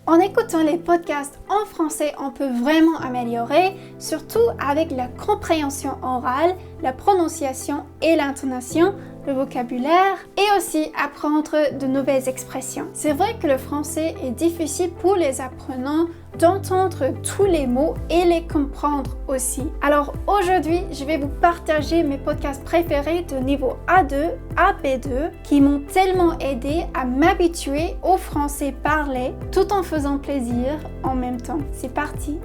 En écoutant les podcasts en français, on peut vraiment améliorer, surtout avec la compréhension orale, la prononciation et l'intonation, le vocabulaire et aussi apprendre de nouvelles expressions. C'est vrai que le français est difficile pour les apprenants d'entendre tous les mots et les comprendre aussi. Alors aujourd'hui, je vais vous partager mes podcasts préférés de niveau A2 à B2 qui m'ont tellement aidé à m'habituer au français parlé tout en faisant plaisir en même temps. C'est parti!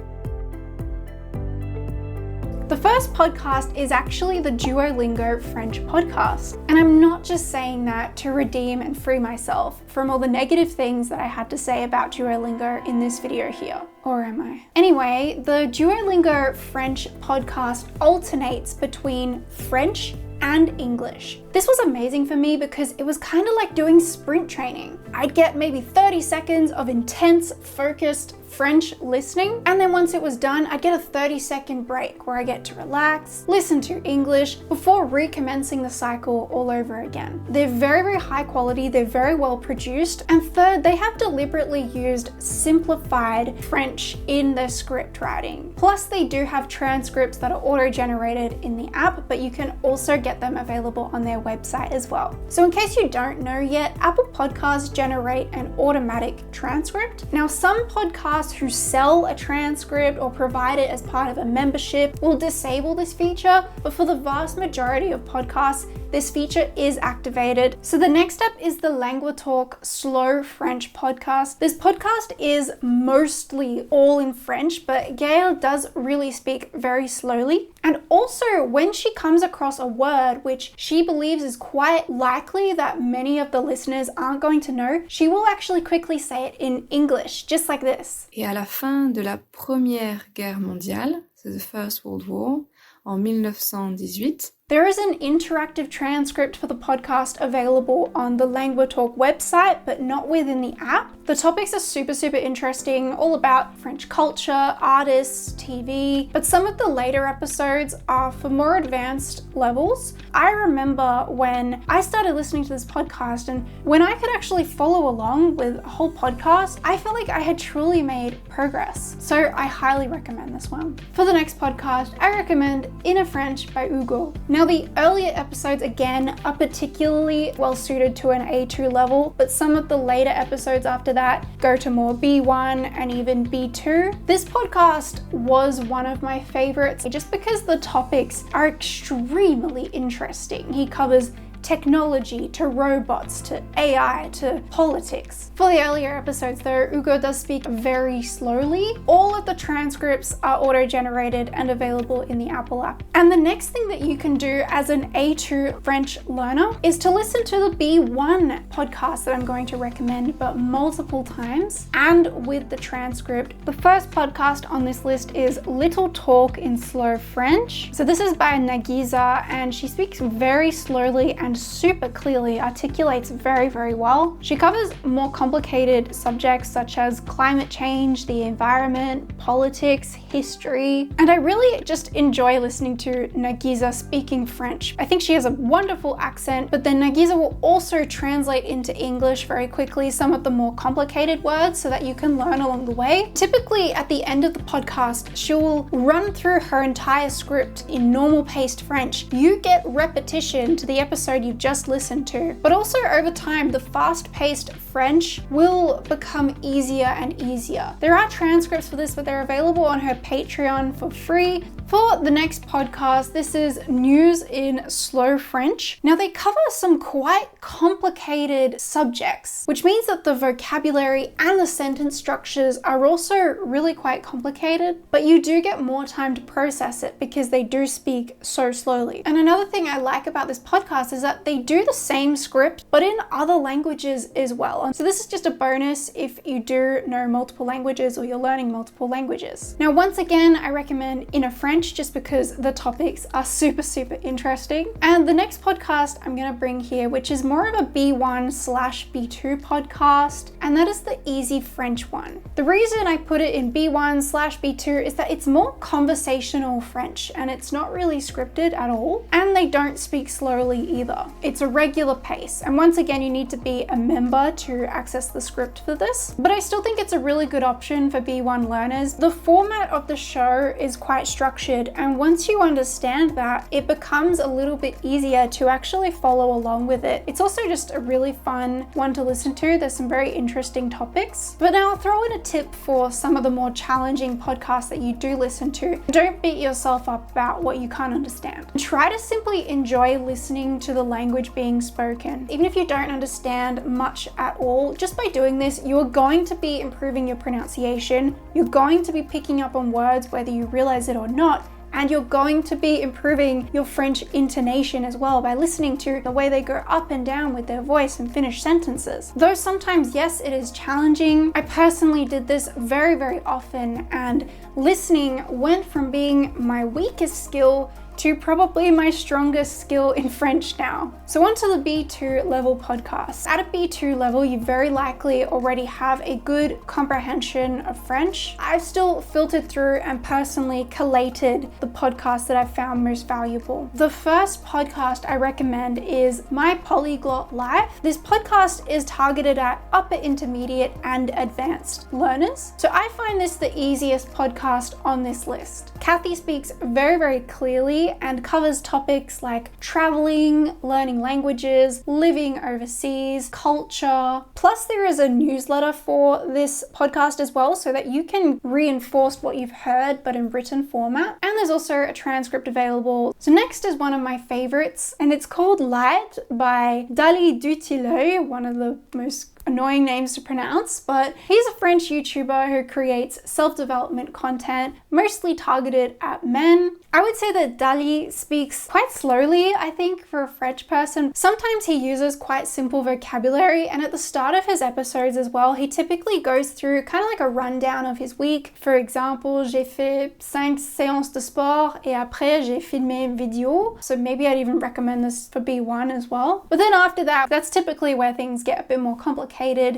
The first podcast is actually the Duolingo French podcast. And I'm not just saying that to redeem and free myself from all the negative things that I had to say about Duolingo in this video here. Or am I? Anyway, the Duolingo French podcast alternates between French and English. This was amazing for me because it was kind of like doing sprint training. I'd get maybe 30 seconds of intense, focused French listening, and then once it was done, I'd get a 30-second break where I get to relax, listen to English before recommencing the cycle all over again. They're very, very high quality, they're very well produced, and third, they have deliberately used simplified French in their script writing. Plus, they do have transcripts that are auto-generated in the app, but you can also get them available on their website as well. So in case you don't know yet, Apple Podcasts generate an automatic transcript. Now, some podcasts who sell a transcript or provide it as part of a membership will disable this feature, but for the vast majority of podcasts, this feature is activated. So the next step is the LanguaTalk Slow French podcast. This podcast is mostly all in French, but Gail does really speak very slowly. And also, when she comes across a word which she believes is quite likely that many of the listeners aren't going to know, she will actually quickly say it in English, just like this. Et à la fin de la Première Guerre mondiale, so the First World War, en 1918, there is an interactive transcript for the podcast available on the LanguaTalk website, but not within the app. The topics are super interesting, all about French culture, artists, TV, but some of the later episodes are for more advanced levels. I remember when I started listening to this podcast and when I could actually follow along with a whole podcast, I felt like I had truly made progress. So I highly recommend this one. For the next podcast, I recommend Inner French by Hugo. Now, the earlier episodes, again, are particularly well suited to an A2 level, but some of the later episodes after that go to more B1 and even B2. This podcast was one of my favorites just because the topics are extremely interesting. He covers technology to robots to AI to politics. For the earlier episodes though, Hugo does speak very slowly. All of the transcripts are auto-generated and available in the Apple app. And the next thing that you can do as an A2 French learner is to listen to the B1 podcast that I'm going to recommend, but multiple times and with the transcript. The first podcast on this list is Little Talk in Slow French. So this is by Nagiza and she speaks very slowly and super clearly, articulates very well. She covers more complicated subjects such as climate change, the environment, politics, history, and I really just enjoy listening to Nagiza speaking French. I think she has a wonderful accent, but then Nagiza will also translate into English very quickly some of the more complicated words so that you can learn along the way. Typically at the end of the podcast, she will run through her entire script in normal paced French. You get repetition to the episode you've just listened to, but also over time, the fast-paced French will become easier and easier. There are transcripts for this, but they're available on her Patreon for free. For the next podcast, this is News in Slow French. Now they cover some quite complicated subjects, which means that the vocabulary and the sentence structures are also really quite complicated, but you do get more time to process it because they do speak so slowly. And another thing I like about this podcast is that they do the same script, but in other languages as well. So this is just a bonus if you do know multiple languages or you're learning multiple languages. Now, once again, I recommend Inner French French just because the topics are super interesting. And the next podcast I'm going to bring here, which is more of a B1/B2 podcast, and that is the Easy French one. The reason I put it in B1/B2 is that it's more conversational French and it's not really scripted at all, and they don't speak slowly either. It's a regular pace, and once again you need to be a member to access the script for this, but I still think it's a really good option for B1 learners. The format of the show is quite structured, and once you understand that, it becomes a little bit easier to actually follow along with it. It's also just a really fun one to listen to. There's some very interesting topics. But now I'll throw in a tip for some of the more challenging podcasts that you do listen to. Don't beat yourself up about what you can't understand. Try to simply enjoy listening to the language being spoken. Even if you don't understand much at all, just by doing this, you're going to be improving your pronunciation. You're going to be picking up on words whether you realize it or not, and you're going to be improving your French intonation as well by listening to the way they go up and down with their voice and finish sentences. Though sometimes, yes, it is challenging. I personally did this very often, and listening went from being my weakest skill to probably my strongest skill in French now. So on to the B2 level podcast. At a B2 level, you very likely already have a good comprehension of French. I've still filtered through and personally collated the podcasts that I've found most valuable. The first podcast I recommend is My Polyglot Life. This podcast is targeted at upper intermediate and advanced learners. So I find this the easiest podcast on this list. Kathy speaks very clearly and covers topics like traveling, learning languages, living overseas, culture. Plus there is a newsletter for this podcast as well, so that you can reinforce what you've heard but in written format. And there's also a transcript available. So next is one of my favorites, and it's called Light by Dali Dutilleux, one of the most annoying names to pronounce, but he's a French YouTuber who creates self-development content, mostly targeted at men. I would say that Dali speaks quite slowly, I think, for a French person. Sometimes he uses quite simple vocabulary, and at the start of his episodes as well, he typically goes through kind of like a rundown of his week. For example, j'ai fait 5 séances de sport et après j'ai filmé une vidéo. So maybe I'd even recommend this for B1 as well. But then after that, that's typically where things get a bit more complicated.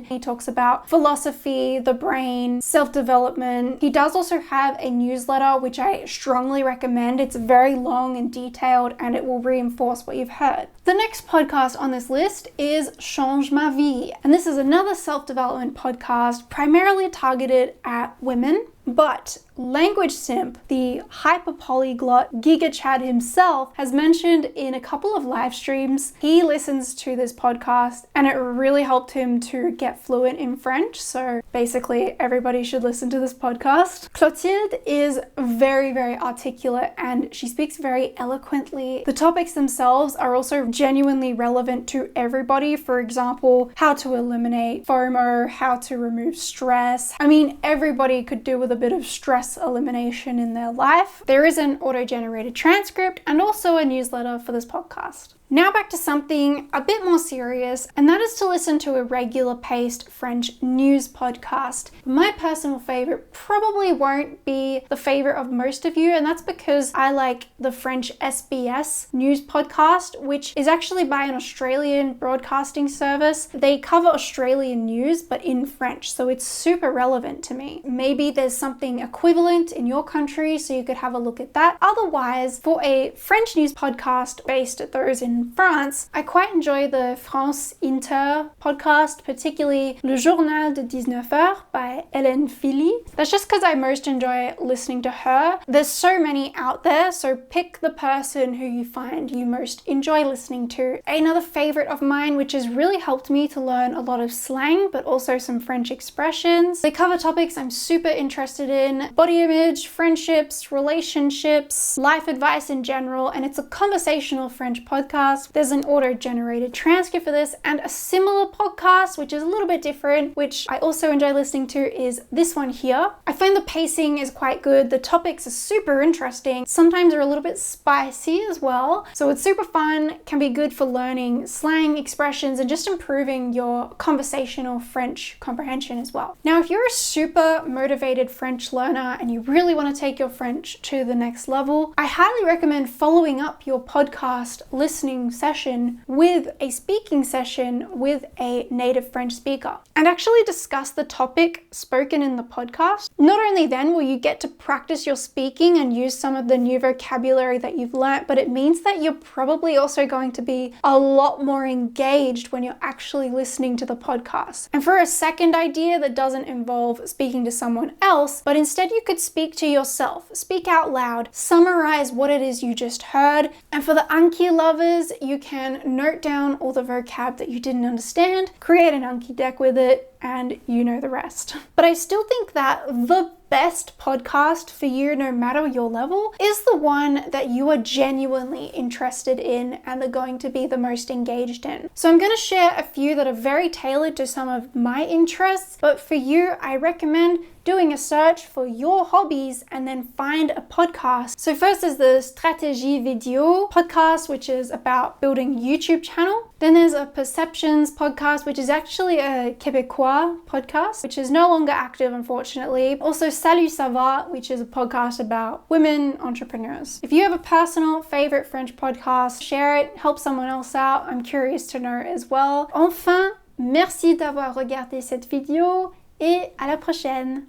He talks about philosophy, the brain, self-development. He does also have a newsletter, which I strongly recommend. It's very long and detailed, and it will reinforce what you've heard. The next podcast on this list is Change Ma Vie, and this is another self-development podcast primarily targeted at women. But Language Simp, the hyper-polyglot Giga Chad himself, has mentioned in a couple of live streams he listens to this podcast and it really helped him to get fluent in French. So basically everybody should listen to this podcast. Clotilde is very articulate and she speaks very eloquently. The topics themselves are also genuinely relevant to everybody. For example, how to eliminate FOMO, how to remove stress. I mean, everybody could do with a bit of stress elimination in their life. There is an auto-generated transcript and also a newsletter for this podcast. Now back to something a bit more serious, and that is to listen to a regular paced French news podcast. My personal favorite probably won't be the favorite of most of you, and that's because I like the French SBS news podcast, which is actually by an Australian broadcasting service. They cover Australian news, but in French, so it's super relevant to me. Maybe there's something equivalent in your country, so you could have a look at that. Otherwise, for a French news podcast based at those in France, I quite enjoy the France Inter podcast, particularly Le Journal de 19h by Hélène Philly. That's just because I most enjoy listening to her. There's so many out there, so pick the person who you find you most enjoy listening to. Another favorite of mine, which has really helped me to learn a lot of slang, but also some French expressions. They cover topics I'm super interested in: body image, friendships, relationships, life advice in general, and it's a conversational French podcast podcast. There's an auto-generated transcript for this, and a similar podcast, which is a little bit different, which I also enjoy listening to, is this one here. I find the pacing is quite good. The topics are super interesting. Sometimes they're a little bit spicy as well. So it's super fun, can be good for learning slang expressions and just improving your conversational French comprehension as well. Now, if you're a super motivated French learner and you really want to take your French to the next level, I highly recommend following up your podcast listening session with a speaking session with a native French speaker and actually discuss the topic spoken in the podcast. Not only then will you get to practice your speaking and use some of the new vocabulary that you've learnt, but it means that you're probably also going to be a lot more engaged when you're actually listening to the podcast. And for a second idea that doesn't involve speaking to someone else, but instead you could speak to yourself, speak out loud, summarize what it is you just heard. And for the Anki lovers, you can note down all the vocab that you didn't understand, create an Anki deck with it, and you know the rest. But I still think that the best podcast for you, no matter your level, is the one that you are genuinely interested in and are going to be the most engaged in. So I'm going to share a few that are very tailored to some of my interests, but for you, I recommend doing a search for your hobbies and then find a podcast. So first is the Stratégie Vidéo podcast, which is about building YouTube channel. Then there's a Perceptions podcast, which is actually a Québécois podcast, which is no longer active, unfortunately. Also Salut Ça Va, which is a podcast about women entrepreneurs. If you have a personal favorite French podcast, share it, help someone else out. I'm curious to know as well. Enfin, merci d'avoir regardé cette vidéo et à la prochaine.